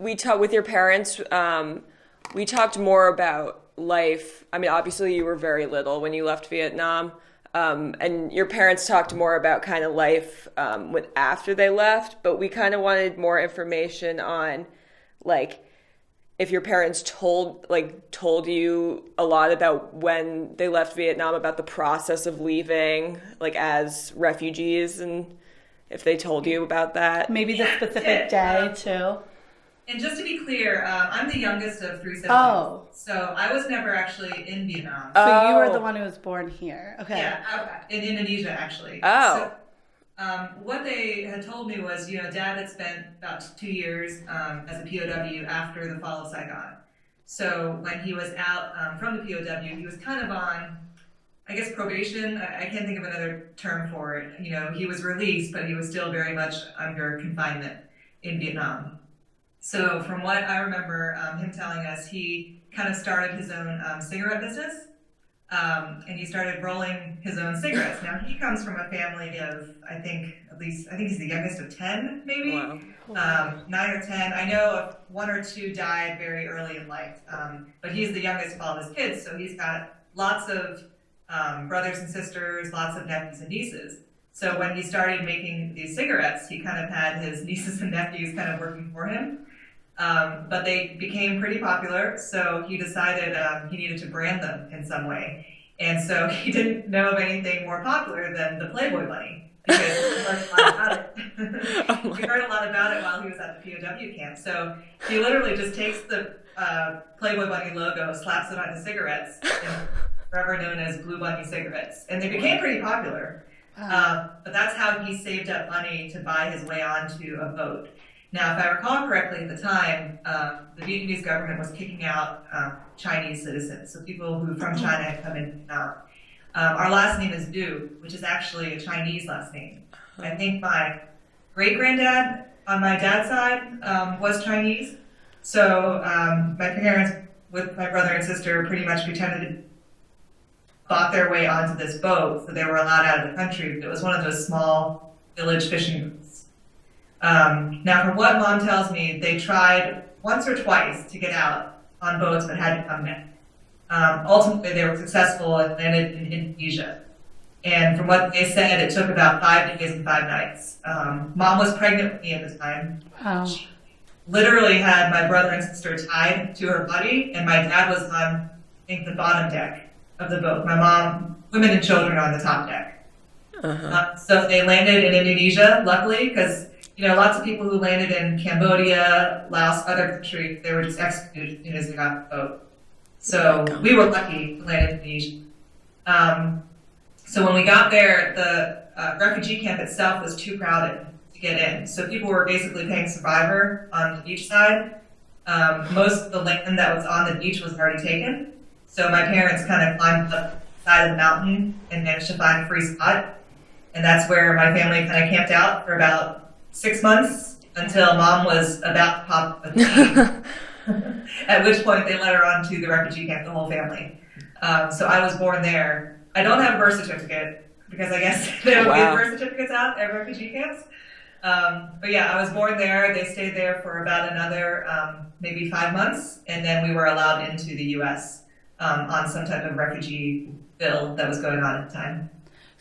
we talked with your parents. We talked more about life. I mean, obviously, you were very little when you left Vietnam, and your parents talked more about kind of life with after they left. But we kind of wanted more information on, like, if your parents told you a lot about when they left Vietnam, about the process of leaving, like as refugees, and if they told you about that. Maybe the specific day too. And just to be clear, I'm the youngest of three siblings. Oh. So I was never actually in Vietnam. So you were the one who was born here. Okay. Yeah, in Indonesia, actually. Oh. So what they had told me was, Dad had spent about 2 years as a POW after the fall of Saigon. So when he was out from the POW, he was kind of on, I guess, probation. I can't think of another term for it. He was released, but he was still very much under confinement in Vietnam. So from what I remember him telling us, he kind of started his own cigarette business, and he started rolling his own cigarettes. Now, he comes from a family of, I think he's the youngest of 10, maybe. Wow. 9 or 10. I know of 1 or 2 died very early in life, but he's the youngest of all his kids, so he's got lots of brothers and sisters, lots of nephews and nieces. So when he started making these cigarettes, he kind of had his nieces and nephews kind of working for him. But they became pretty popular, so he decided he needed to brand them in some way. And so he didn't know of anything more popular than the Playboy Bunny, because he heard a lot about it. He heard a lot about it while he was at the POW camp. So he literally just takes the Playboy Bunny logo, slaps it on his cigarettes, and forever known as Blue Bunny cigarettes. And they became pretty popular. But that's how he saved up money to buy his way onto a boat. Now, if I recall correctly at the time, the Vietnamese government was kicking out Chinese citizens, so people who from China had come in. Our last name is Du, which is actually a Chinese last name. I think my great-granddad on my dad's side was Chinese. So my parents, with my brother and sister, pretty much pretended to bought their way onto this boat, so they were allowed out of the country. But it was one of those small village fishing boats. Now, from what Mom tells me, they tried once or twice to get out on boats, but had to come back. Ultimately, they were successful and landed in Indonesia. And from what they said, it took about 5 days and 5 nights. Mom was pregnant with me at the time. Wow. She literally had my brother and sister tied to her body, and my dad was on, I think, the bottom deck of the boat. My mom, women and children on the top deck. So they landed in Indonesia, luckily, because lots of people who landed in Cambodia, Laos, other countries, they were just executed as soon as they got on the boat. So we were lucky to land in Indonesia. So when we got there, the refugee camp itself was too crowded to get in. So people were basically playing survivor on the beach side. Most of the land that was on the beach was already taken. So my parents kind of climbed up the side of the mountain and managed to find a free spot. And that's where my family kind of camped out for about 6 months until Mom was about to pop a plane, at which point they let her onto the refugee camp, the whole family. So I was born there. I don't have a birth certificate because I guess they don't give birth certificates out at refugee camps. But yeah, I was born there. They stayed there for about another maybe 5 months, and then we were allowed into the U.S. On some type of refugee bill that was going on at the time.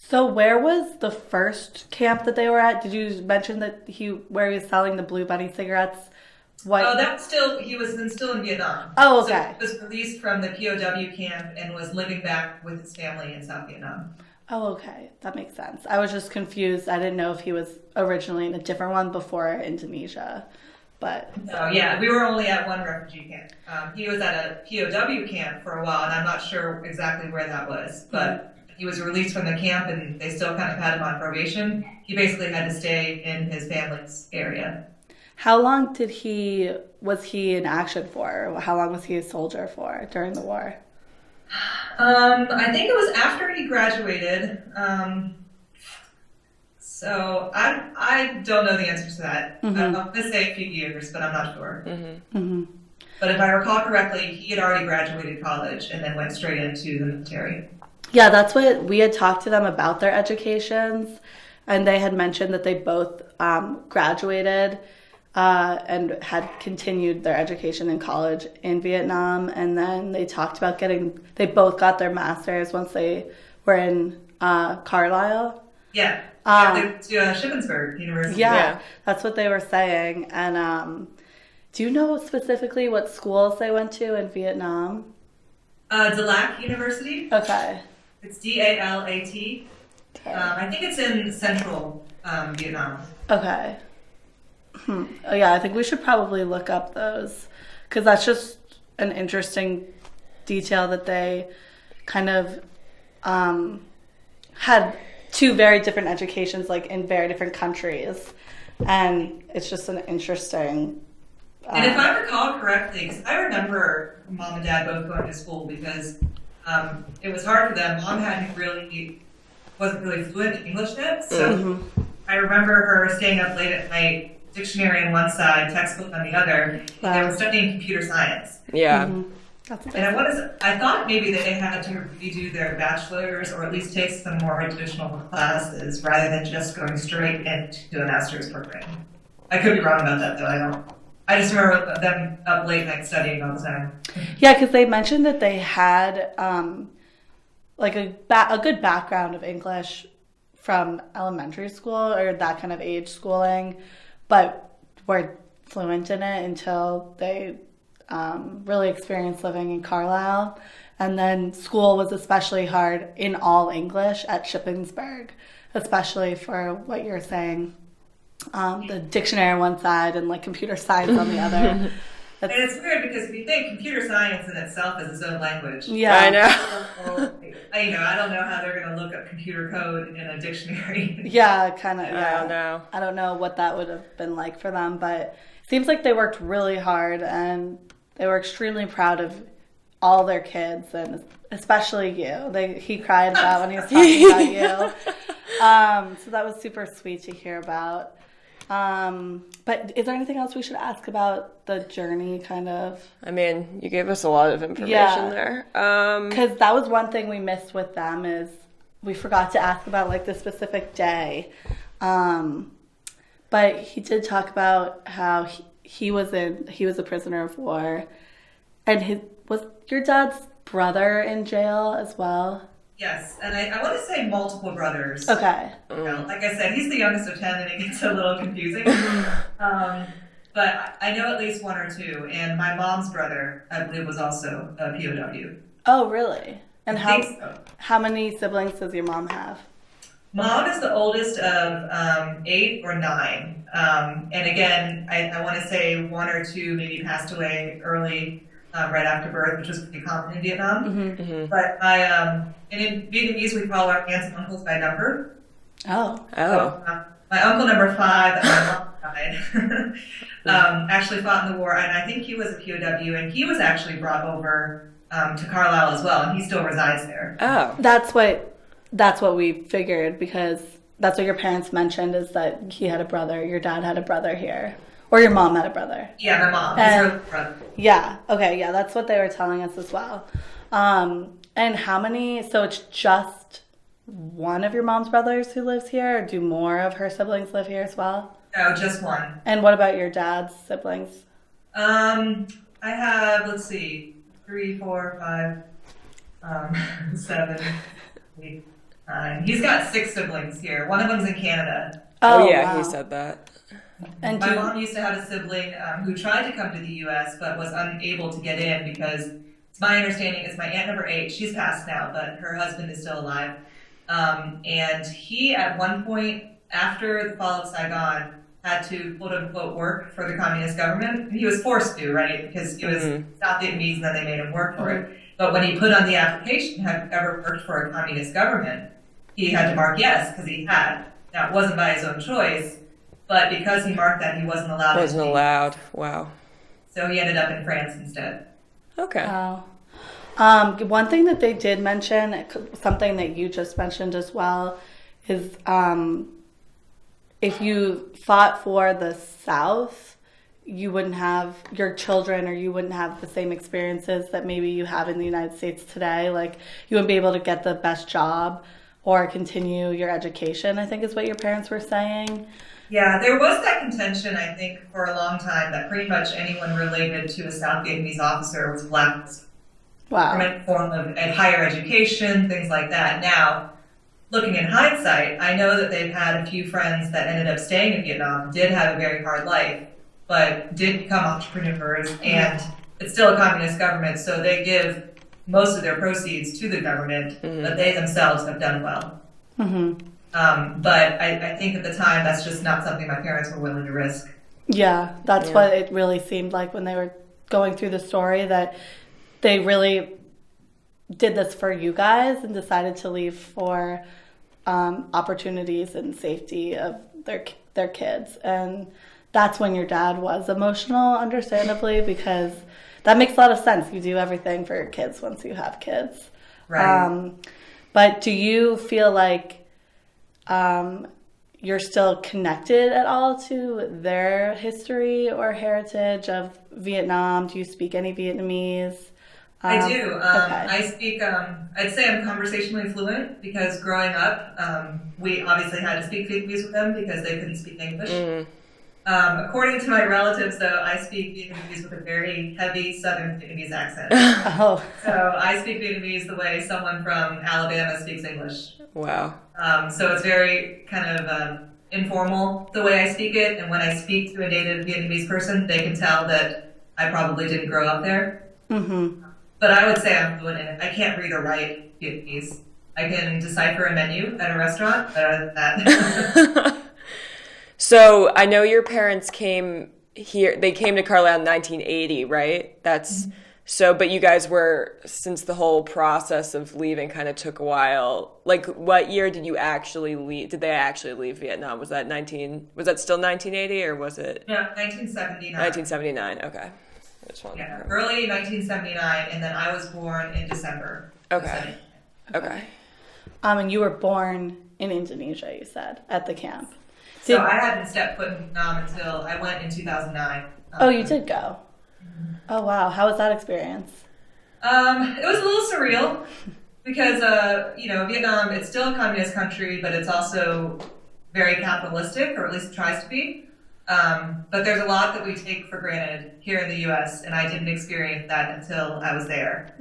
So where was the first camp that they were at? Did you mention that where he was selling the Blue Bunny cigarettes? What? Oh, he was still in Vietnam. Oh, okay. So he was released from the POW camp and was living back with his family in South Vietnam. Oh, okay. That makes sense. I was just confused. I didn't know if he was originally in a different one before Indonesia. But no, yeah, we were only at one refugee camp. He was at a POW camp for a while, and I'm not sure exactly where that was, but he was released from the camp, and they still kind of had him on probation. He basically had to stay in his family's area. How long was he in action for? How long was he a soldier for during the war? I think it was after he graduated. So I don't know the answer to that. Mm-hmm. I'm going to say a few years, but I'm not sure. Mm-hmm. Mm-hmm. But if I recall correctly, he had already graduated college and then went straight into the military. Yeah, that's what we had talked to them about their educations, and they had mentioned that they both graduated and had continued their education in college in Vietnam. And then they talked about they both got their master's once they were in Carlisle. Yeah. To Shippensburg University. Yeah, that's what they were saying. And do you know specifically what schools they went to in Vietnam? Dalat University. Okay. It's DALAT. I think it's in central Vietnam. Okay. Oh, yeah, I think we should probably look up those because that's just an interesting detail that they kind of had two very different educations, like in very different countries, and it's just an interesting. And if I recall correctly, because I remember mom and dad both going to school because it was hard for them. Mom wasn't really fluent in English yet, so I remember her staying up late at night, dictionary on one side, textbook on the other. Wow. They were studying computer science. Yeah. And I thought maybe that they had to redo their bachelor's or at least take some more additional classes rather than just going straight into a master's program. I could be wrong about that, though. I just remember them up late night studying all the time. Yeah, because they mentioned that they had like a good background of English from elementary school or that kind of age schooling, but were fluent in it until they really experienced living in Carlisle. And then school was especially hard in all English at Shippensburg, especially for what you're saying. The dictionary on one side and like computer science on the other. And it's weird because if you think computer science in itself is its own language. Yeah, I know. I don't know how they're going to look up computer code in a dictionary. Yeah, kind of. I don't know. I don't know what that would have been like for them, but it seems like they worked really hard and they were extremely proud of all their kids and especially you. He cried about when he was talking about you. So that was super sweet to hear about. But is there anything else we should ask about the journey, kind of? I mean, you gave us a lot of information there. Because that was one thing we missed with them is we forgot to ask about like the specific day. But he did talk about how he was a prisoner of war, and was your dad's brother in jail as well? Yes, and I want to say multiple brothers. Okay. Like I said, he's the youngest of 10, and it gets a little confusing. But I know at least one or two, and my mom's brother, I believe, was also a POW. Oh, really? And so. How many siblings does your mom have? Mom is the oldest of 8 or 9. And again, I want to say one or two maybe passed away early, right after birth, which was pretty common in Vietnam. Mm-hmm. Mm-hmm. But and in Vietnamese, we call our aunts and uncles by number. Oh. So, my uncle number 5 and my mom died. Actually fought in the war, and I think he was a POW, and he was actually brought over to Carlisle as well, and he still resides there. Oh. That's what we figured, because that's what your parents mentioned, is that he had a brother, your dad had a brother here. Or your mom had a brother. Yeah, my mom. He's her brother. Yeah, okay, yeah, that's what they were telling us as well. And how many, so it's just one of your mom's brothers who lives here, or do more of her siblings live here as well? No, just one. And what about your dad's siblings? I have, let's see, 3, 4, 5, 7, 8, 9. He's got 6 siblings here. One of them's in Canada. Oh yeah, wow. He said that. And my mom used to have a sibling who tried to come to the U.S. but was unable to get in because, it's my understanding, it's my aunt number 8. She's passed now, but her husband is still alive. And he, at one point, after the fall of Saigon, had to, quote-unquote, work for the communist government. He was forced to, right? Because it was South Vietnamese and then they made him work for it. But when he put on the application, have ever worked for a communist government, he had to mark yes, because he had. Now, it wasn't by his own choice, but because he marked that, he wasn't allowed. Wasn't allowed. Wow. So he ended up in France instead. Okay. Wow. One thing that they did mention, something that you just mentioned as well, is if you fought for the South, you wouldn't have your children, or you wouldn't have the same experiences that maybe you have in the United States today. Like, you wouldn't be able to get the best job or continue your education, I think is what your parents were saying. Yeah, there was that contention, I think, for a long time that pretty much anyone related to a South Vietnamese officer was blacklisted from Wow. any form of higher education, things like that. Now, looking in hindsight, I know that they've had a few friends that ended up staying in Vietnam, did have a very hard life, but did become entrepreneurs, and it's still a communist government, so they give most of their proceeds to the government, but they themselves have done well. But I think at the time, that's just not something my parents were willing to risk. Yeah, that's what it really seemed like when they were going through the story, that they really did this for you guys and decided to leave for opportunities and safety of their kids. And that's when your dad was emotional, understandably, because that makes a lot of sense. You do everything for your kids once you have kids. Right. But do you feel like you're still connected at all to their history or heritage of Vietnam? Do you speak any Vietnamese? I do. Okay. I speak, I'd say I'm conversationally fluent because growing up, we obviously had to speak Vietnamese with them because they couldn't speak English. According to my relatives, though, I speak Vietnamese with a very heavy Southern Vietnamese accent. Oh. So I speak Vietnamese the way someone from Alabama speaks English. Wow. So it's very kind of informal the way I speak it, and when I speak to a native Vietnamese person, they can tell that I probably didn't grow up there. But I would say I'm fluent in it. I can't read or write Vietnamese. I can decipher a menu at a restaurant, but other than that. So I know your parents came here. They came to Carlisle in 1980, right? That's so. But you guys were, since the whole process of leaving kind of took a while. Like, what year did you actually leave? Did they actually leave Vietnam? Was that still 1980, or was it? Yeah, 1979. 1979. Okay. Yeah, early 1979, and then I was born in December. Okay. Okay. And you were born in Indonesia, you said, at the camp. So I hadn't stepped foot in Vietnam until I went in 2009. Oh, you did go? Oh, wow. How was that experience? It was a little surreal because, Vietnam, it's still a communist country, but it's also very capitalistic, or at least it tries to be. But there's a lot that we take for granted here in the U.S., and I didn't experience that until I was there.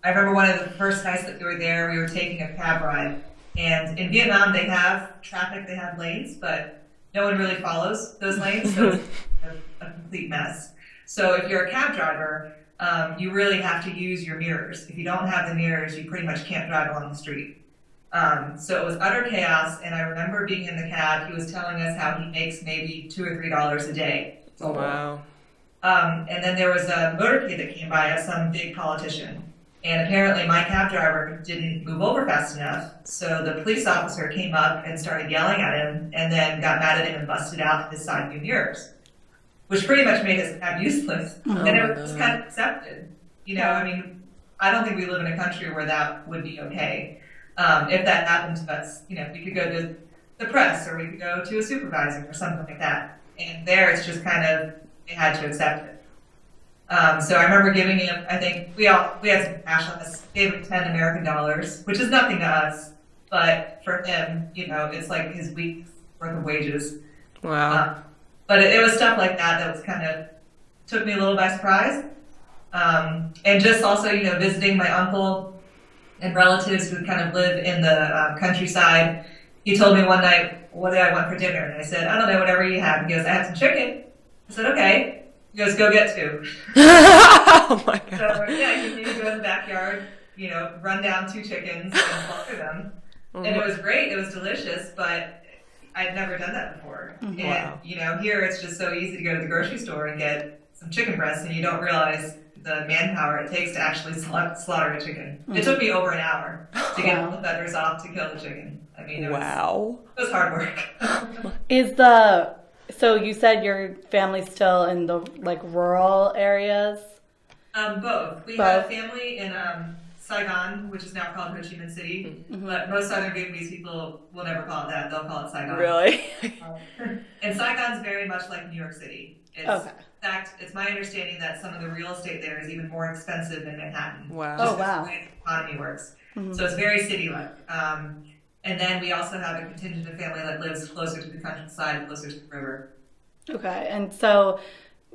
I remember one of the first nights that we were there, we were taking a cab ride. And in Vietnam, they have traffic, they have lanes, but no one really follows those lanes, so it's a complete mess. So if you're a cab driver, you really have to use your mirrors. If you don't have the mirrors, you pretty much can't drive along the street. So it was utter chaos, and I remember being in the cab, he was telling us how he makes maybe $2 or $3 a day. Wow. And then there was a motorcade that came by of some big politician. And apparently my cab driver didn't move over fast enough, so the police officer came up and started yelling at him, and then got mad at him and busted out his side view mirrors, which pretty much made his cab useless. And it was kind of accepted. I mean, I don't think we live in a country where that would be okay. If that happened to us, we could go to the press, or we could go to a supervisor or something like that. And there it's just kind of, they had to accept it. So I remember giving him, I think we had some cash on us, gave him 10 American dollars, which is nothing to us, but for him, it's like his week's worth of wages. Wow. But it was stuff like that was kind of, took me a little by surprise. And just also, visiting my uncle and relatives who kind of live in the countryside. He told me one night, what did I want for dinner? And I said, I don't know, whatever you have. He goes, I had some chicken. I said, okay. He goes, go get two. Oh my God. So yeah, you need to go in the backyard, run down 2 chickens and slaughter them. And it was great. It was delicious, but I'd never done that before. Wow. And, here it's just so easy to go to the grocery store and get some chicken breasts, and you don't realize the manpower it takes to actually slaughter a chicken. It took me over an hour to get all the feathers off to kill the chicken. I mean, it was hard work. So you said your family's still in the rural areas? Both. We have family in Saigon, which is now called Ho Chi Minh City, but most Southern Vietnamese people will never call it that. They'll call it Saigon. Really? And Saigon's very much like New York City. Okay. In fact, it's my understanding that some of the real estate there is even more expensive than Manhattan. Wow. Just the way the economy works. So it's very city-like. And And then we also have a contingent of family that lives closer to the countryside, closer to the river. Okay. And so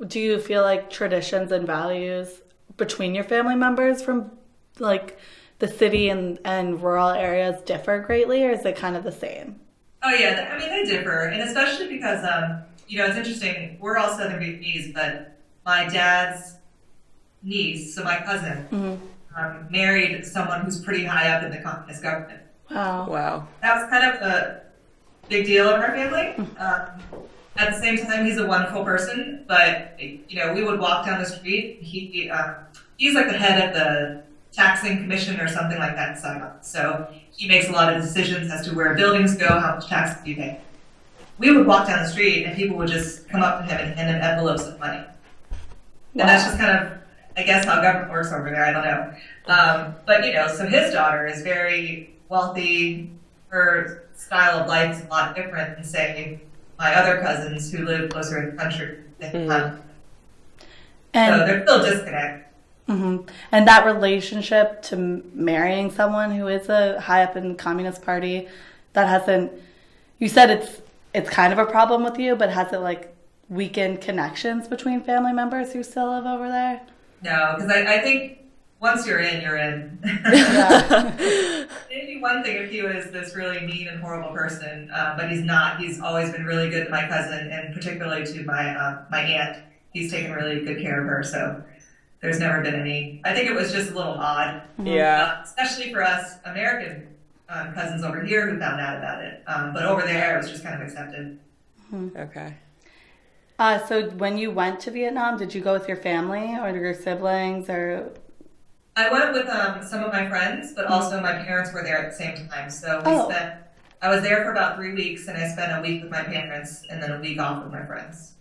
do you feel like traditions and values between your family members from like the city and rural areas differ greatly, or is it kind of the same? Oh yeah, I mean they differ, and especially because it's interesting. We're all Southern Vietnamese, but my dad's niece, so my cousin, married someone who's pretty high up in the communist government. Wow. Wow. That was kind of a big deal in our family. At the same time, he's a wonderful person, but we would walk down the street. He's like the head of the taxing commission or something like that in Saigon. So he makes a lot of decisions as to where buildings go, how much taxes you pay. We would walk down the street and people would just come up to him and hand him envelopes of money. Wow. And that's just kind of, I guess, how government works over there. I don't know. But so his daughter is very wealthy. Her style of life is a lot different than, say, my other cousins who live closer in the country. So there's still a disconnect. Mm-hmm. And that relationship to marrying someone who is a high up in the Communist Party, that hasn't, you said it's kind of a problem with you, but has it like weakened connections between family members who still live over there? No, because I think once you're in, you're in. Maybe one thing if he was this really mean and horrible person, but he's not. He's always been really good to my cousin, and particularly to my aunt. He's taken really good care of her, so there's never been any. I think it was just a little odd. Yeah. Especially for us American cousins over here who found out about it. But over there, it was just kind of accepted. Okay. So when you went to Vietnam, did you go with your family or your siblings or? I went with some of my friends, but also my parents were there at the same time. So I was there for about 3 weeks, and I spent a week with my parents and then a week off with my friends.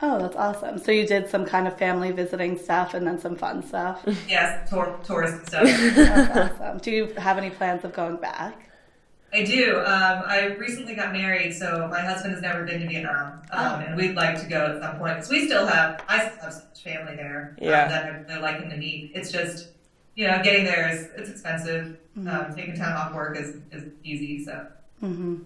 Oh, that's awesome. So you did some kind of family visiting stuff and then some fun stuff? Yes, tourist stuff. That's awesome. Do you have any plans of going back? I do. I recently got married, so my husband has never been to Vietnam, and we'd like to go at some point. Because I still have so much family there that I'd like him to meet. It's just, getting there it's expensive. Taking time off work is easy, so. Mm-hmm.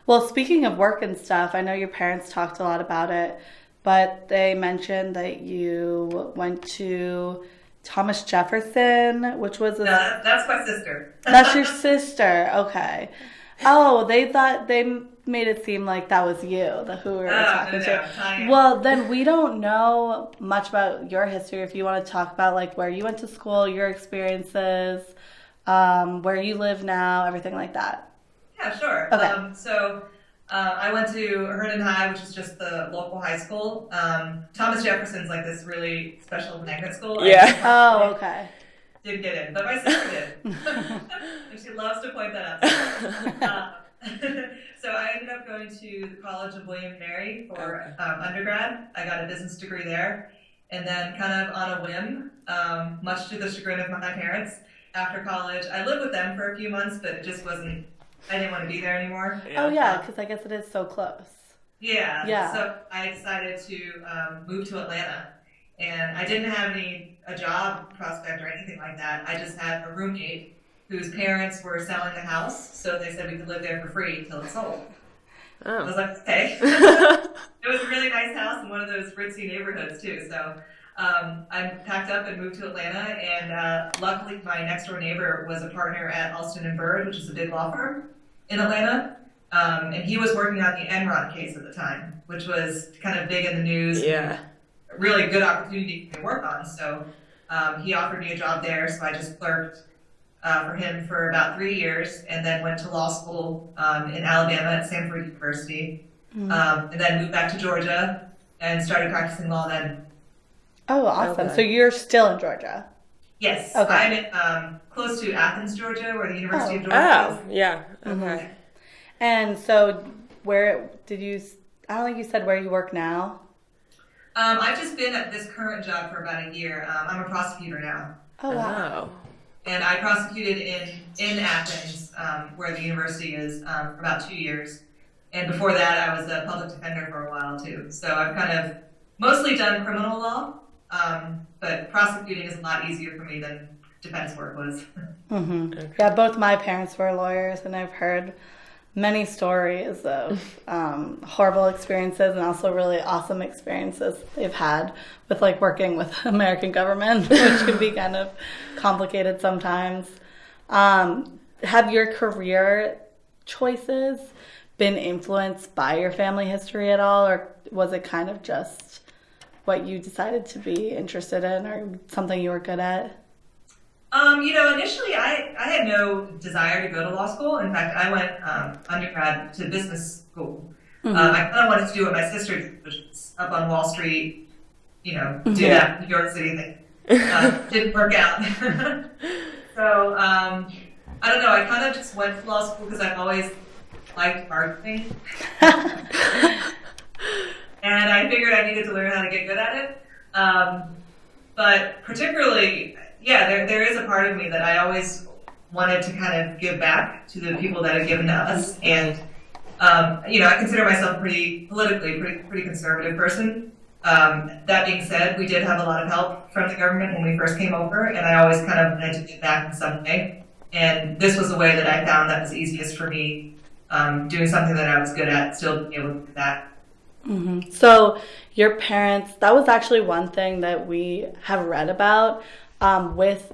Well, speaking of work and stuff, I know your parents talked a lot about it, but they mentioned that you went to Thomas Jefferson, which was that's my sister. That's your sister. Okay. Oh, they thought they made it seem like that was you, who we were talking to. Well, then we don't know much about your history. If you want to talk about like where you went to school, your experiences, where you live now, everything like that. Yeah, sure. Okay. I went to Herndon High, which is just the local high school. Thomas Jefferson's like this really special magnet school. Yeah. Oh, okay. Didn't get in, but my sister did. And she loves to point that out. So I ended up going to the College of William and Mary for undergrad. I got a business degree there. And then kind of on a whim, much to the chagrin of my parents, after college, I lived with them for a few months, but it just wasn't, I didn't want to be there anymore. Oh, yeah, because I guess it is so close. Yeah. So I decided to move to Atlanta. And I didn't have a job prospect or anything like that. I just had a roommate whose parents were selling the house, so they said we could live there for free until it sold. Oh. I was like, okay. It was a really nice house in one of those ritzy neighborhoods too. So I packed up and moved to Atlanta, and luckily my next door neighbor was a partner at Alston & Bird, which is a big law firm in Atlanta. And he was working on the Enron case at the time, which was kind of big in the news. Yeah. Really good opportunity to work on. So he offered me a job there, so I just clerked for him for about 3 years, and then went to law school in Alabama at Samford University, and then moved back to Georgia and started practicing law then. Oh, awesome. Okay. So you're still in Georgia? Yes. Okay. I'm in, close to Athens, Georgia, where the University of Georgia is. Oh, yeah. Okay. Mm-hmm. And so where did you, I don't think you said where you work now? I've just been at this current job for about a year. I'm a prosecutor now. Oh, wow. And I prosecuted in Athens, where the university is, for about 2 years. And before that, I was a public defender for a while, too. So I've kind of mostly done criminal law, but prosecuting is a lot easier for me than defense work was. Mm-hmm. Okay. Yeah, both my parents were lawyers, and I've heard many stories of horrible experiences and also really awesome experiences they've had with like working with American government, which can be kind of complicated sometimes. Have your career choices been influenced by your family history at all, or was it kind of just what you decided to be interested in or something you were good at? Initially I had no desire to go to law school. In fact, I went undergrad to business school. I kind of wanted to do what my sister did, which was up on Wall Street, do that New York City thing. Didn't work out. So, I don't know, I kind of just went to law school because I've always liked marketing. And I figured I needed to learn how to get good at it. But particularly, there is a part of me that I always wanted to kind of give back to the people that have given to us. And, I consider myself pretty conservative person. That being said, we did have a lot of help from the government when we first came over, and I always kind of wanted to give back in some way. And this was the way that I found that was easiest for me, doing something that I was good at, still being able to do that. Mm-hmm. So your parents, that was actually one thing that we have read about with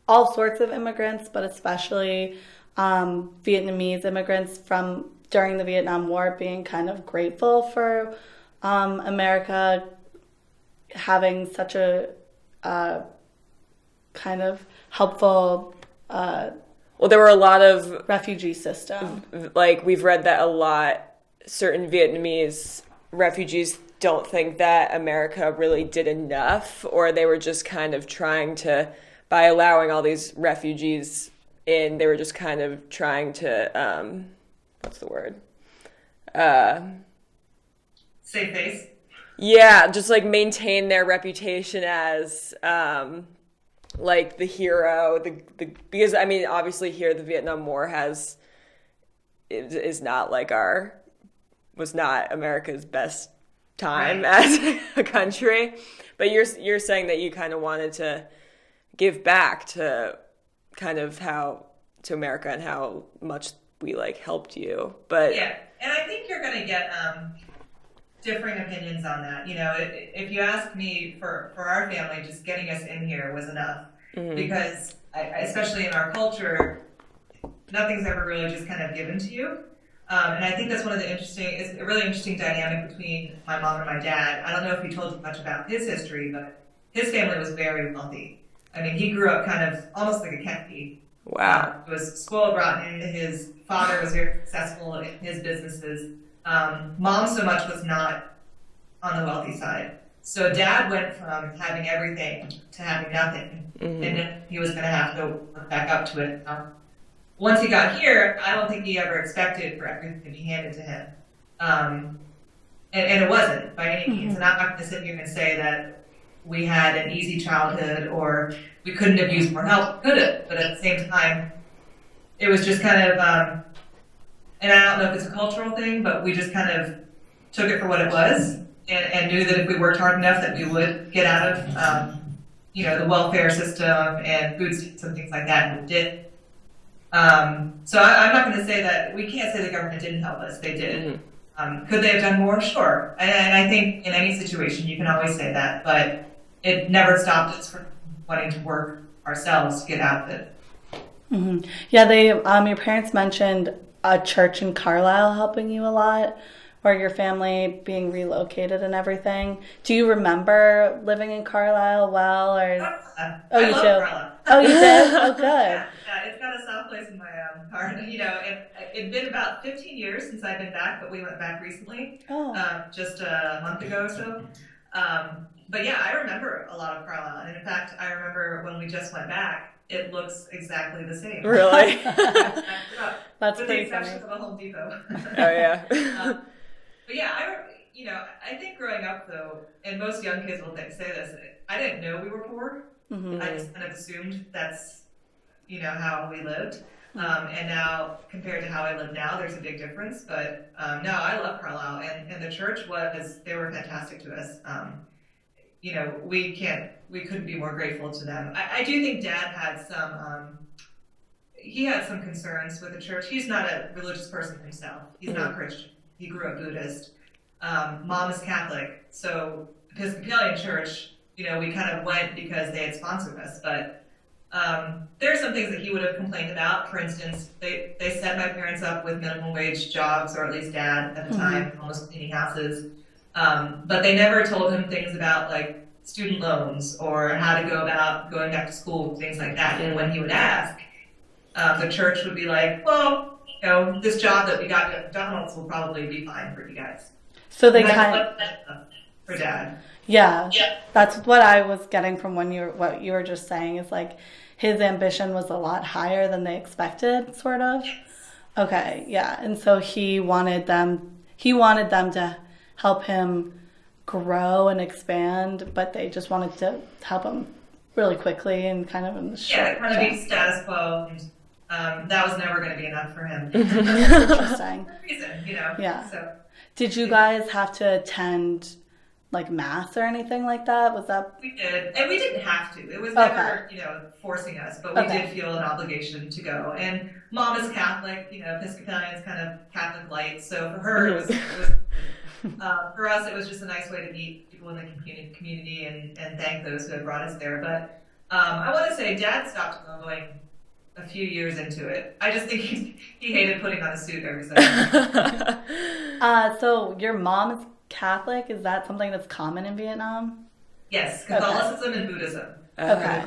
all sorts of immigrants, but especially Vietnamese immigrants from during the Vietnam War being kind of grateful for America having such a kind of helpful well, there were a lot of refugee system. Like, we've read that a lot. Certain Vietnamese refugees don't think that America really did enough, or they were just kind of trying to, by allowing all these refugees in, they were just kind of trying to, what's the word? Save face. Yeah, just like maintain their reputation as like the hero, the because I mean obviously here the Vietnam War is not like was not America's best time as a country, but you're saying that you kind of wanted to give back to kind of how to America and how much we like helped you, but yeah, and I think you're gonna get differing opinions on that. If you ask me, for our family, just getting us in here was enough. Because especially in our culture, nothing's ever really just kind of given to you. And I think that's it's a really interesting dynamic between my mom and my dad. I don't know if he told you much about his history, but his family was very wealthy. I mean, he grew up kind of almost like a Kennedy. Wow. Was spoiled rotten. His father was very successful in his businesses. Mom so much was not on the wealthy side. So dad went from having everything to having nothing. And then he was going to have to work back up to it. Once he got here, I don't think he ever expected for everything to be handed to him. And it wasn't by any means. And I'm not going to sit here and say that we had an easy childhood or we couldn't have used more help. Could have. But at the same time, it was just kind of, and I don't know if it's a cultural thing, but we just kind of took it for what it was and knew that if we worked hard enough that we would get out of, the welfare system and food stamps and things like that, and we did. So I'm not going to say that, we can't say the government didn't help us. They did. Could they have done more? Sure. And I think in any situation you can always say that, but it never stopped us from wanting to work ourselves to get out of it. Mm-hmm. Yeah, your parents mentioned a church in Carlisle helping you a lot, or your family being relocated and everything. Do you remember living in Carlisle well, or? Oh, you do. Carlisle. Oh, you did? Oh, good. Yeah, it's got a soft place in my heart. It'd been about 15 years since I've been back, but we went back recently, just a month ago or so. But yeah, I remember a lot of Carlisle, and in fact, I remember when we just went back. It looks exactly the same. Really? That's with pretty the exception funny. of a Home Depot. Oh yeah. But yeah, I think growing up though, and most young kids will say this, I didn't know we were poor. I just kind of assumed that's, how we lived. And now compared to how I live now, there's a big difference. But no, I love Carlisle, and the church they were fantastic to us. We couldn't be more grateful to them. I do think Dad had some, he had some concerns with the church. He's not a religious person himself. He's not Christian. He grew up Buddhist. Mom is Catholic. So Episcopalian church, we kind of went because they had sponsored us. But there are some things that he would have complained about. For instance, they set my parents up with minimum wage jobs, or at least dad at the time, almost cleaning houses. But they never told him things about like student loans or how to go about going back to school, things like that. And when he would ask, the church would be like, well, this job that we got at McDonald's will probably be fine for you guys. So they for dad. Yeah. That's what I was getting from what you were just saying is like his ambition was a lot higher than they expected, sort of. Okay, yeah. And so he wanted them to help him grow and expand, but they just wanted to help him really quickly and kind of in the short kind of be status quo. And, that was never going to be enough for him. Interesting. Reason, Yeah. So, did you guys have to attend like mass or anything like that? Was that? We did, and we didn't have to. It was never, forcing us, but we did feel an obligation to go. And Mom is Catholic, Episcopalian's kind of Catholic light, so for her it was for us it was just a nice way to meet people in the community and thank those who had brought us there. But I want to say Dad stopped going a few years into it. I just think he hated putting on a suit every Sunday. So your mom is Catholic. Is that something that's common in Vietnam? Yes, Catholicism and Buddhism. Okay.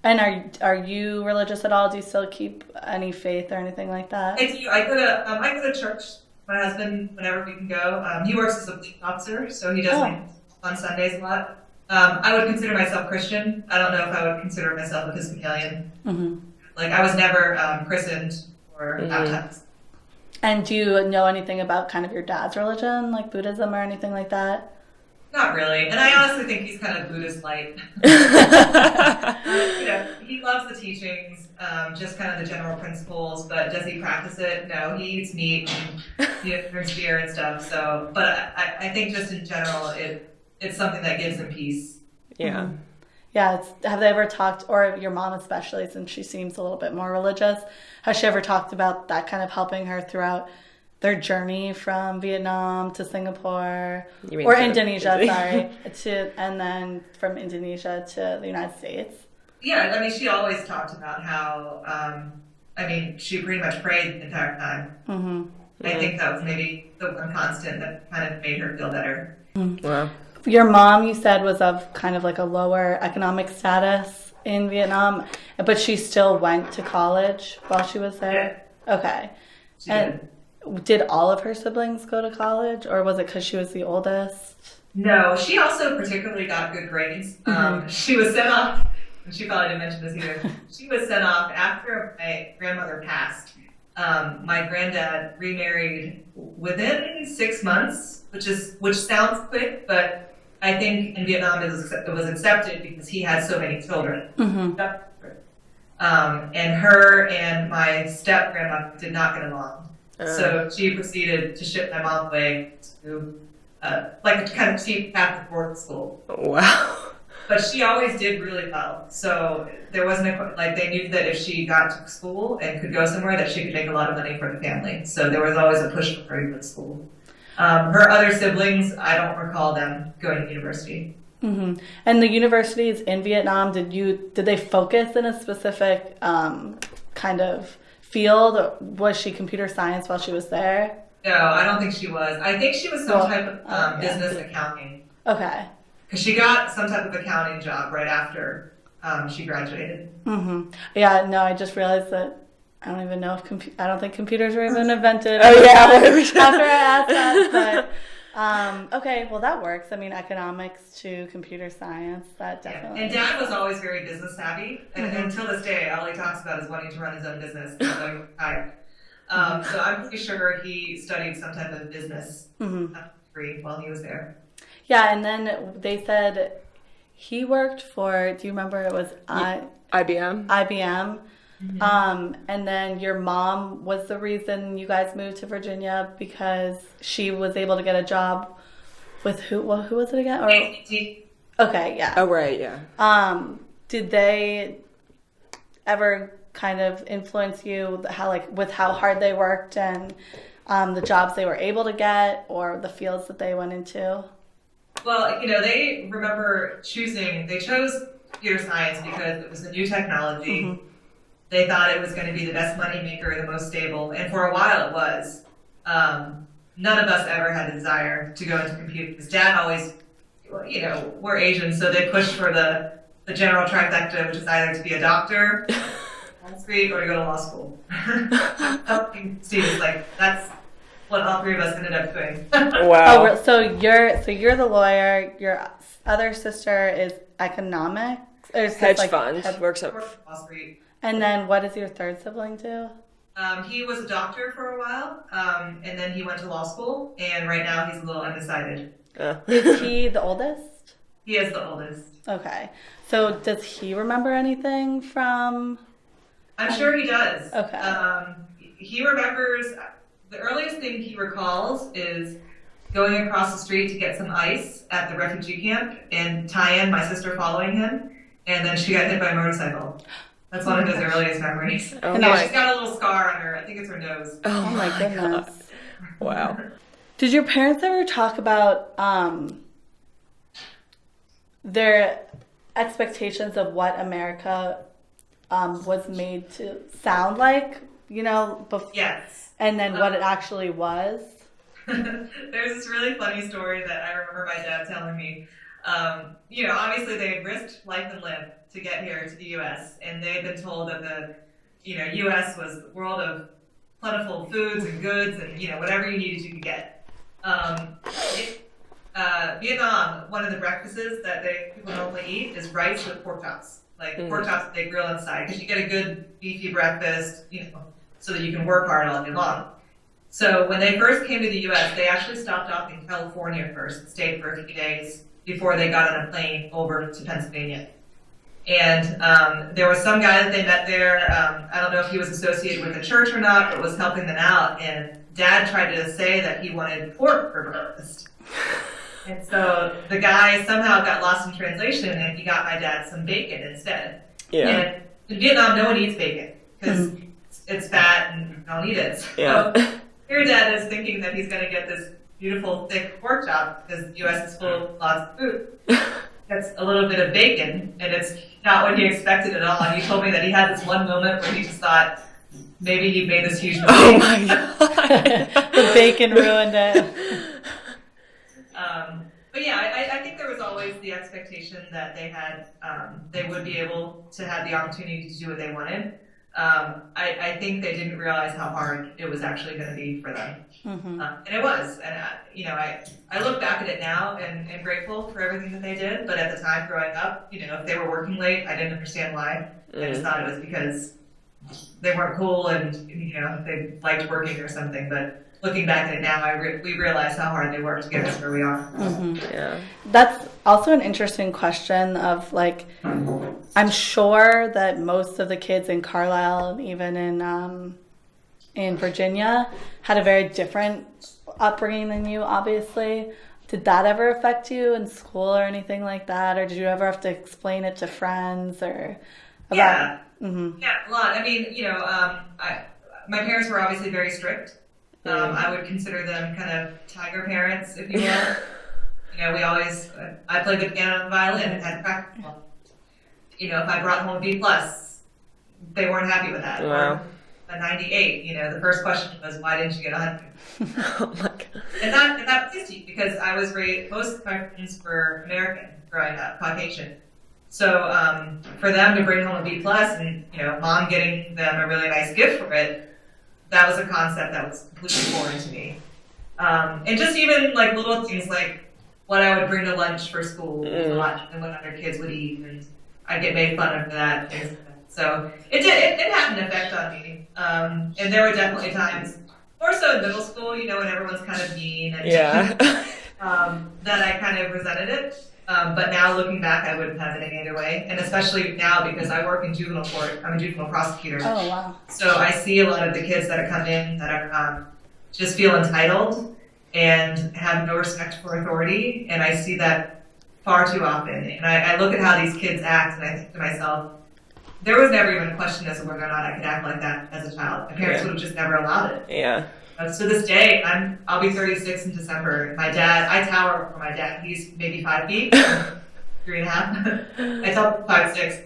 And are you religious at all? Do you still keep any faith or anything like that? I do. I go to church. My husband, whenever we can go, he works as a police officer, so he does on Sundays a lot. I would consider myself Christian. I don't know if I would consider myself Episcopalian. Like I was never christened or baptized. And do you know anything about kind of your dad's religion, like Buddhism or anything like that? Not really. And I honestly think he's kind of Buddhist light. He loves the teachings, just kind of the general principles, but does he practice it? No, he eats meat and drinks beer and stuff. So, but I think just in general, it's something that gives him peace. Yeah. Yeah, have they ever talked, or your mom especially, since she seems a little bit more religious, has she ever talked about that kind of helping her throughout their journey from Vietnam to Singapore, or Indonesia, and then from Indonesia to the United States? Yeah, I mean, she always talked about how, she pretty much prayed the entire time. I think that was maybe the one constant that kind of made her feel better. Wow. Your mom, you said, was of kind of like a lower economic status in Vietnam, but she still went to college while she was there? Yeah. Okay. Did all of her siblings go to college, or was it because she was the oldest? No, she also particularly got good grades. She was sent off, and she probably didn't mention this either, she was sent off after my grandmother passed. My granddad remarried within 6 months, which sounds quick, but I think in Vietnam it was accepted because he had so many children. And her and my step grandma did not get along. So she proceeded to ship my mom away to like a kind of cheap Catholic boarding school. Wow. But she always did really well. So there wasn't they knew that if she got to school and could go somewhere that she could make a lot of money for the family. So there was always a push for her to go to school. Her other siblings, I don't recall them going to university. And the universities in Vietnam, did they focus in a specific kind of field? Or was she computer science while she was there? No, I don't think she was. I think she was some type of business accounting. Okay. Because she got some type of accounting job right after she graduated. Yeah, no, I just realized that I don't even know if I don't think computers were even invented. Oh yeah, after I asked that. But okay, well that works. I mean, economics to computer science, that definitely. Yeah. And Dad was always very business savvy, and until this day, all he talks about is wanting to run his own business. So I'm pretty sure he studied some type of business degree while he was there. Yeah, and then they said he worked for. Do you remember? It was IBM. IBM. And then your mom was the reason you guys moved to Virginia because she was able to get a job with who? Well, who was it again? Okay, yeah. Oh, right, yeah. Did they ever kind of influence you, how like with how hard they worked and the jobs they were able to get or the fields that they went into? Well, they they chose computer science because it was a new technology. Mm-hmm. They thought it was going to be the best money maker, the most stable, and for a while it was. None of us ever had a desire to go into computers. Dad always, we're Asian, so they pushed for the general trifecta, which is either to be a doctor, Wall Street, or to go to law school. Helping students, that's what all three of us ended up doing. Wow. Oh, so you're the lawyer. Your other sister is economics. Or hedge fund. Works at Wall Street. And then what does your third sibling do? He was a doctor for a while, and then he went to law school, and right now he's a little undecided. Is he the oldest? He is the oldest. Okay. So does he remember anything from... I'm sure he does. Okay. He remembers... The earliest thing he recalls is going across the street to get some ice at the refugee camp, and Nhan, my sister, following him, and then she got hit by a motorcycle. That's one of his earliest memories. Oh she's got a little scar on her. I think it's her nose. Oh my goodness. God. Wow. Did your parents ever talk about their expectations of what America was made to sound like, before? Yes. And then what it actually was? There's this really funny story that I remember my dad telling me. Obviously they had risked life and limb to get here to the U.S. and they had been told that the, U.S. was the world of plentiful foods and goods and, whatever you needed you could get. Vietnam, one of the breakfasts that people normally eat is rice with pork chops. Pork chops that they grill inside because you get a good beefy breakfast, so that you can work hard all day long. So when they first came to the U.S., they actually stopped off in California first and stayed for a few days before they got on a plane over to Pennsylvania. And there was some guy that they met there. I don't know if he was associated with the church or not, but was helping them out. And Dad tried to say that he wanted pork for breakfast. And so the guy somehow got lost in translation, and he got my dad some bacon instead. Yeah. And in Vietnam, no one eats bacon because it's fat and you don't eat it. Yeah. So your dad is thinking that he's going to get this beautiful, thick pork chop because the U.S. is full of lots of food. That's a little bit of bacon, and it's not what he expected at all. And he told me that he had this one moment where he just thought maybe he made this huge mistake. Oh my God. The bacon ruined it. But yeah, I think there was always the expectation that they would be able to have the opportunity to do what they wanted. I think they didn't realize how hard it was actually going to be for them. Mm-hmm. And it was. And, I look back at it now and am grateful for everything that they did. But at the time growing up, if they were working late, I didn't understand why. I just thought it was because they weren't cool and, they liked working or something. But looking back at it now, we realize how hard they worked to get us where we are. Mm-hmm. Yeah. That's also an interesting question of I'm sure that most of the kids in Carlisle and even in Virginia had a very different upbringing than you, obviously. Did that ever affect you in school or anything like that? Or did you ever have to explain it to friends or about... Yeah. Mm-hmm. Yeah, a lot. I mean, my parents were obviously very strict. I would consider them kind of tiger parents, if you will. I played the piano and violin and had practice. If I brought home a B+, they weren't happy with that. Wow. Or a 98, the first question was, why didn't you get 100? Oh my God. And that was easy because I was raised, most of my friends were American growing up, Caucasian. So for them to bring home a B+, and, mom getting them a really nice gift for it, that was a concept that was completely foreign to me. And just even little things like what I would bring to lunch for school a lot and what other kids would eat, and I'd get made fun of for that. So it had an effect on me. And there were definitely times, more so in middle school, when everyone's kind of mean and that I kind of resented it. But now looking back, I wouldn't have it any other way. And especially now because I work in juvenile court, I'm a juvenile prosecutor. Oh, wow. So I see a lot of the kids that come in that are just feel entitled and have no respect for authority. And I see that far too often. And I look at how these kids act and I think to myself, there was never even a question as to whether or not I could act like that as a child. My parents would have just never allowed it. Yeah. To this day, I'll be 36 in December. My dad, I tower over my dad. He's maybe 5 feet, 3.5. I tell him 5'6".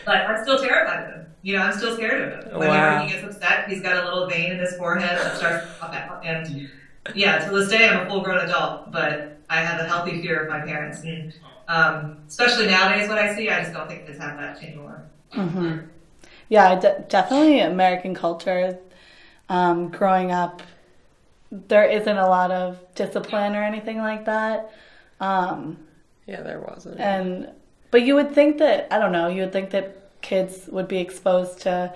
But I'm still terrified of him. I'm still scared of him. Whenever he gets upset, he's got a little vein in his forehead that starts to pop out. And yeah, to this day, I'm a full-grown adult, but I have a healthy fear of my parents. And especially nowadays, what I see, I just don't think kids have that anymore. Mm-hmm. Yeah, definitely American culture. Growing up, there isn't a lot of discipline or anything like that. Yeah, there wasn't. But you would think that, I don't know, you would think that kids would be exposed to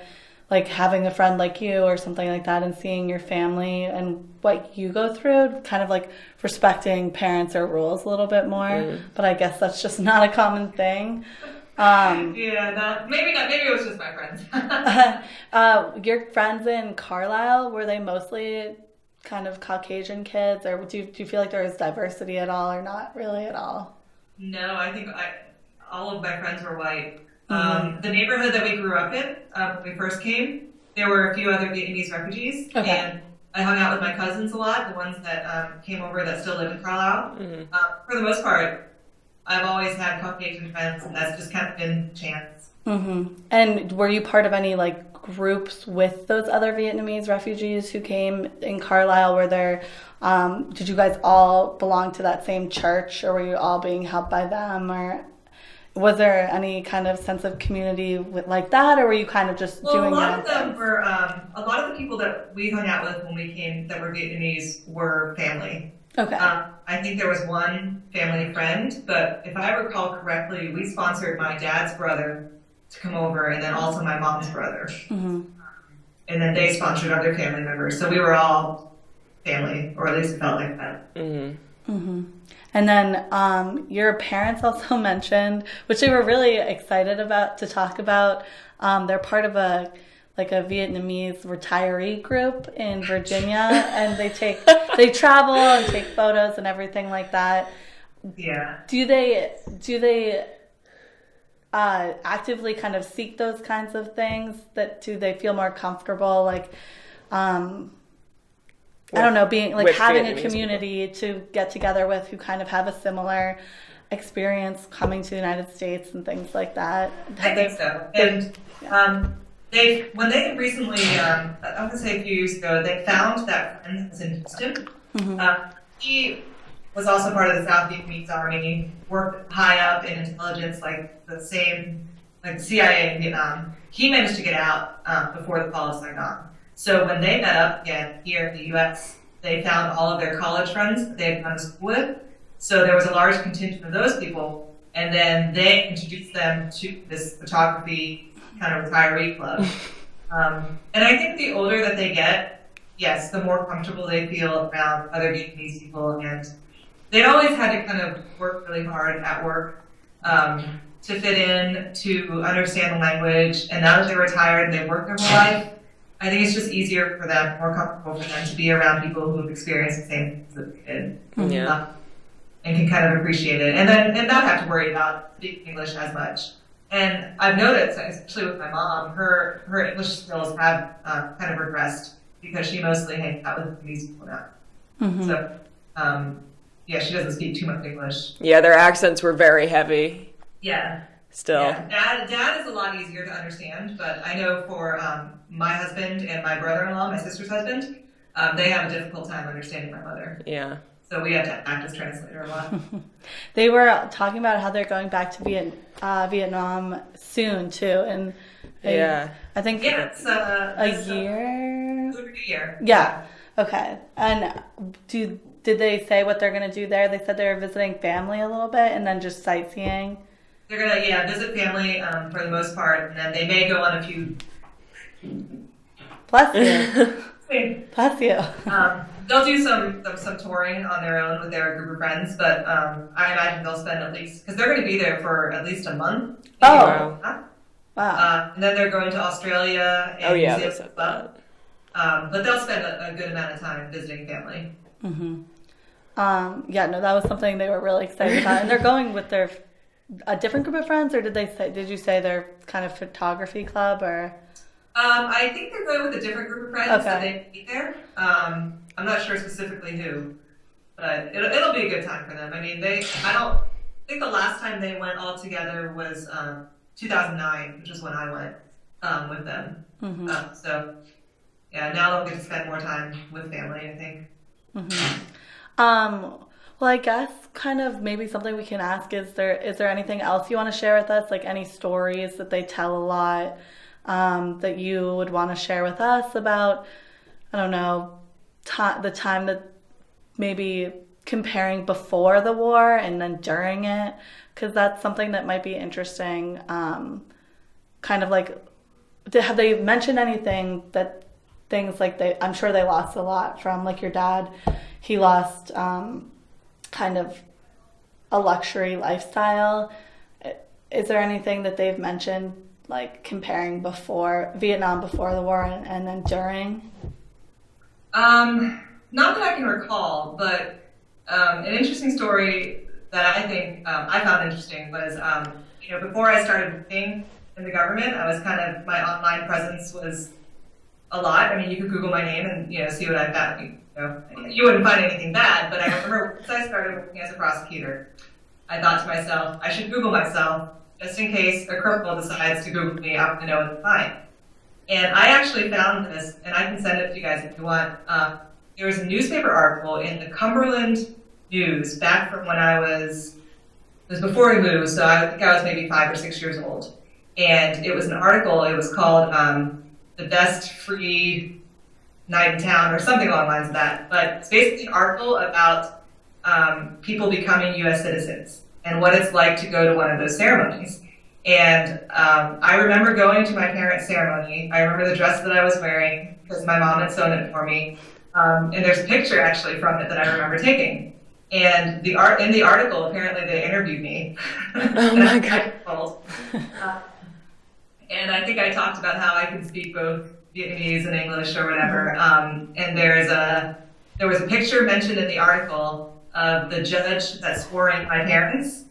like having a friend like you or something like that and seeing your family and what you go through, kind of like respecting parents or rules a little bit more. But I guess that's just not a common thing. Yeah, no, maybe not. Maybe it was just my friends. Your friends in Carlisle, were they mostly kind of Caucasian kids, or do you feel like there was diversity at all, or not really at all? No, I think all of my friends were white. The neighborhood that we grew up in, when we first came, there were a few other Vietnamese refugees, and I hung out with my cousins a lot, the ones that came over that still live in Carlisle. For the most part, I've always had Caucasian friends, and that's just kind of been chance. And were you part of any like groups with those other Vietnamese refugees who came in Carlisle? Were there, did you guys all belong to that same church, or were you all being helped by them, or was there any kind of sense of community like that, or were you kind of just doing that? A lot of the people that we hung out with when we came that were Vietnamese were family. Okay. I think there was one family friend, but if I recall correctly, we sponsored my dad's brother to come over, and then also my mom's brother. And then they sponsored other family members. So we were all family, or at least it felt like that. And then your parents also mentioned, which they were really excited to talk about, they're part of a Vietnamese retiree group in Virginia, and they travel and take photos and everything like that. Yeah. Do they actively kind of seek those kinds of things? Do they feel more comfortable, like, I don't know, being like having Vietnamese a community to get together with who kind of have a similar experience coming to the United States and things like that? I think so. And when they recently, I want to say a few years ago, they found that friend was in Houston. He was also part of the South Vietnamese Army, worked high up in intelligence, like the CIA in Vietnam. He managed to get out before the fall of Saigon. So when they met up again here in the U.S., they found all of their college friends that they had gone to school with. So there was a large contingent of those people, and then they introduced them to this photography kind of retiree club. And I think the older that they get, yes, the more comfortable they feel around other Vietnamese people. And they'd always had to kind of work really hard at work to fit in, to understand the language. And now that they're retired and they've worked their whole life, I think it's just easier for them, more comfortable for them to be around people who have experienced the same things that they did. And can kind of appreciate it. And not have to worry about speaking English as much. And I've noticed, especially with my mom, her English skills have kind of regressed because she mostly hangs out with these people now. So, she doesn't speak too much English. Yeah, their accents were very heavy. Yeah. Still. Yeah. Dad is a lot easier to understand, but I know for my husband and my brother-in-law, my sister's husband, they have a difficult time understanding my mother. Yeah. So we have to act as translator a lot. They were talking about how they're going back to Vietnam soon too, and I think it's a year. A year. Yeah. Okay. And did they say what they're going to do there? They said they were visiting family a little bit and then just sightseeing. They're gonna visit family for the most part, and then they may go on a few. Bless you. Bless you. They'll do some touring on their own with their group of friends, but I imagine they'll spend at least, because they're going to be there for at least a month. Oh, wow. And then they're going to Australia and New Zealand as well. But they'll spend a good amount of time visiting family. That was something they were really excited about, and they're going with their a different group of friends, or did you say they're kind of photography club or? I think they're going with a different group of friends that Okay. they meet there. I'm not sure specifically who, but it'll be a good time for them. I mean, I don't think the last time they went all together was 2009, which is when I went with them. So yeah, now they'll get to spend more time with family, I think. Well, I guess kind of maybe something we can ask is there anything else you want to share with us? Like any stories that they tell a lot that you would want to share with us about, I don't know, the time that maybe comparing before the war and then during it, because that's something that might be interesting. Kind of like, have they mentioned anything that things like I'm sure they lost a lot from, like your dad, he lost kind of a luxury lifestyle. Is there anything that they've mentioned, like comparing Vietnam before the war and then during? Not that I can recall, but an interesting story that I think I found interesting was, before I started working in the government, my online presence was a lot. I mean, you could Google my name and, see what I found. You wouldn't find anything bad, but I remember once I started working as a prosecutor, I thought to myself, I should Google myself just in case a criminal decides to Google me. I'm going to know what to find. And I actually found this, and I can send it to you guys if you want. There was a newspaper article in the Cumberland News back from when it was before we moved, so I think I was maybe 5 or 6 years old. And it was an article, it was called The Best Free Night in Town or something along the lines of that. But it's basically an article about people becoming U.S. citizens and what it's like to go to one of those ceremonies. And I remember going to my parents' ceremony. I remember the dress that I was wearing because my mom had sewn it for me. And there's a picture actually from it that I remember taking. And in the article, apparently they interviewed me. Oh my God. And I think I talked about how I could speak both Vietnamese and English or whatever. And there was a picture mentioned in the article of the judge that swore in my parents,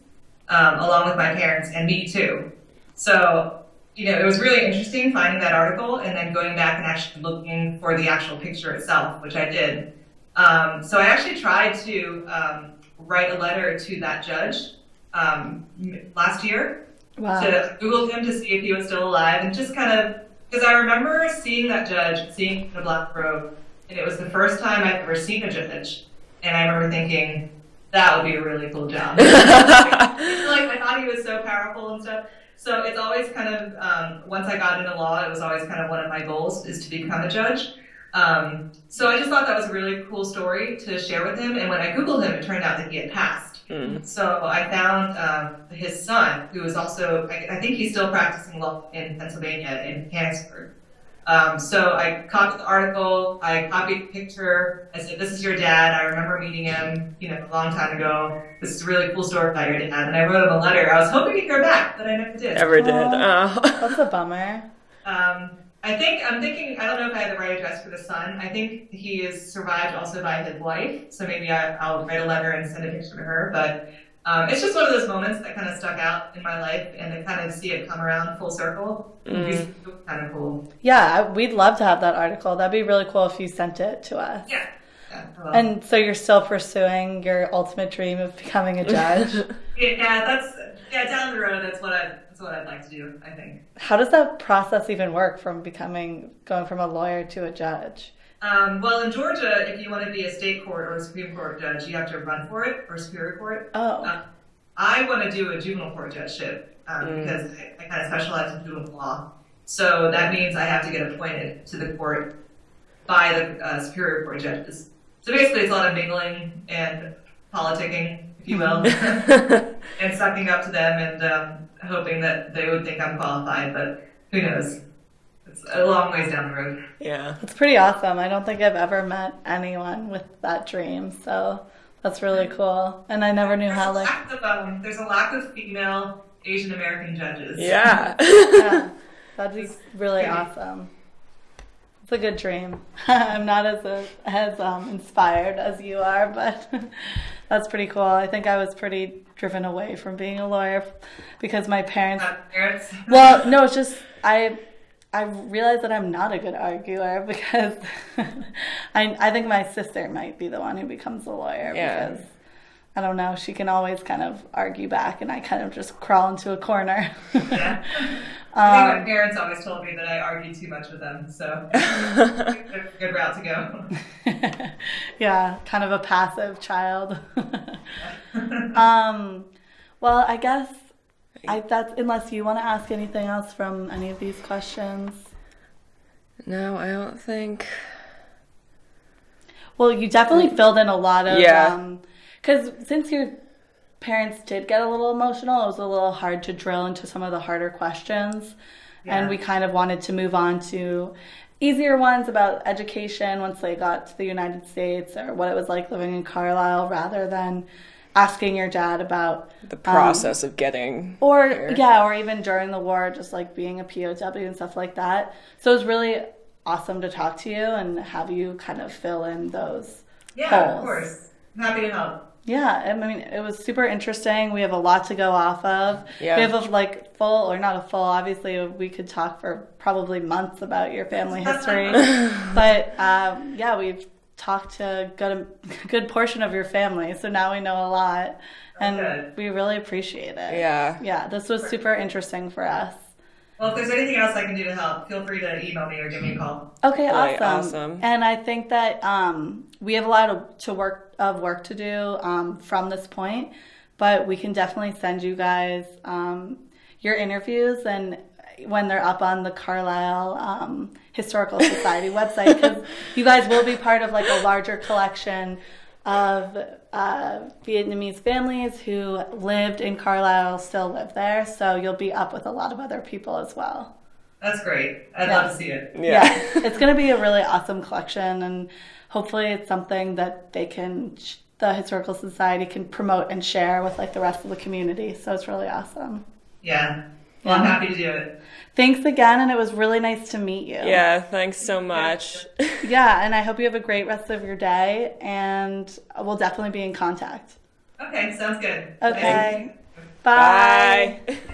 along with my parents and me too. So, it was really interesting finding that article and then going back and actually looking for the actual picture itself, which I did. So I actually tried to write a letter to that judge last year. Wow. To Google him to see if he was still alive, and just kind of, because I remember seeing that judge, seeing the black robe, and it was the first time I'd ever seen a judge, and I remember thinking, that would be a really cool job. I thought he was so powerful and stuff. So it's always kind of, once I got into law, it was always kind of one of my goals is to become a judge. So I just thought that was a really cool story to share with him. And when I Googled him, it turned out that he had passed. So I found his son, who was also, I think he's still practicing law in Pennsylvania, in Mechanicsburg. So I copied the article, I copied the picture, I said, this is your dad, I remember meeting him, a long time ago. This is a really cool story about your dad. And I wrote him a letter. I was hoping he'd hear back, but I never did. Never did. Oh. That's a bummer. I'm thinking, I don't know if I have the right address for the son. I think he is survived also by his wife. So maybe I'll write a letter and send a picture to her. But it's just one of those moments that kind of stuck out in my life, and to kind of see it come around full circle. It's kind of cool. Yeah, we'd love to have that article. That'd be really cool if you sent it to us. Yeah. And so you're still pursuing your ultimate dream of becoming a judge? Down the road, that's what I'd like to do, I think. How does that process even work from going from a lawyer to a judge? Well, in Georgia, if you want to be a state court or a Supreme Court judge, you have to run for it, or Superior Court. Oh. I want to do a juvenile court judgeship because I kind of specialize in juvenile law. So that means I have to get appointed to the court by the Superior Court judges. So basically, it's a lot of mingling and politicking, if you will, and sucking up to them and hoping that they would think I'm qualified, but who knows? It's a long ways down the road. Yeah. It's pretty awesome. I don't think I've ever met anyone with that dream, so that's really cool. And I never knew how, there's a lack of female Asian American judges. Yeah. Yeah, that'd be really awesome. It's a good dream. I'm not as inspired as you are, but that's pretty cool. I think I was pretty driven away from being a lawyer because my parents. Parents? Well, no, it's just I realized that I'm not a good arguer because I think my sister might be the one who becomes a lawyer because I don't know, she can always kind of argue back and I kind of just crawl into a corner. Yeah. I think my parents always told me that I argued too much with them, so a good route to go. Yeah, kind of a passive child. Well, I guess that's unless you want to ask anything else from any of these questions. No, I don't think. Well, you definitely filled in a lot of because since your parents did get a little emotional, it was a little hard to drill into some of the harder questions. Yeah. And we kind of wanted to move on to easier ones about education once they got to the United States or what it was like living in Carlisle rather than asking your dad about the process of getting here. Or even during the war, just like being a POW and stuff like that. So it was really awesome to talk to you and have you kind of fill in those holes. Of course. I'm happy to help. Yeah, I mean, it was super interesting. We have a lot to go off of. Yeah. We have obviously we could talk for probably months about your family history. But we've talked to a good portion of your family, so now we know a lot. And we really appreciate it. Yeah, this was super interesting for us. Well, if there's anything else I can do to help, feel free to email me or give me a call. Okay, awesome. And I think that we have a lot of work to do from this point, but we can definitely send you guys your interviews and when they're up on the Carlisle Historical Society website, because you guys will be part of like a larger collection of Vietnamese families who lived in Carlisle, still live there. So you'll be up with a lot of other people as well. That's great. I'd love to see it. Yeah. It's going to be a really awesome collection, and hopefully it's something that the Historical Society can promote and share with like the rest of the community. So it's really awesome. Yeah. Well, I'm happy to do it. Thanks again, and it was really nice to meet you. Yeah, thanks so much. Yeah, and I hope you have a great rest of your day, and we'll definitely be in contact. Okay, sounds good. Okay. Bye. Bye.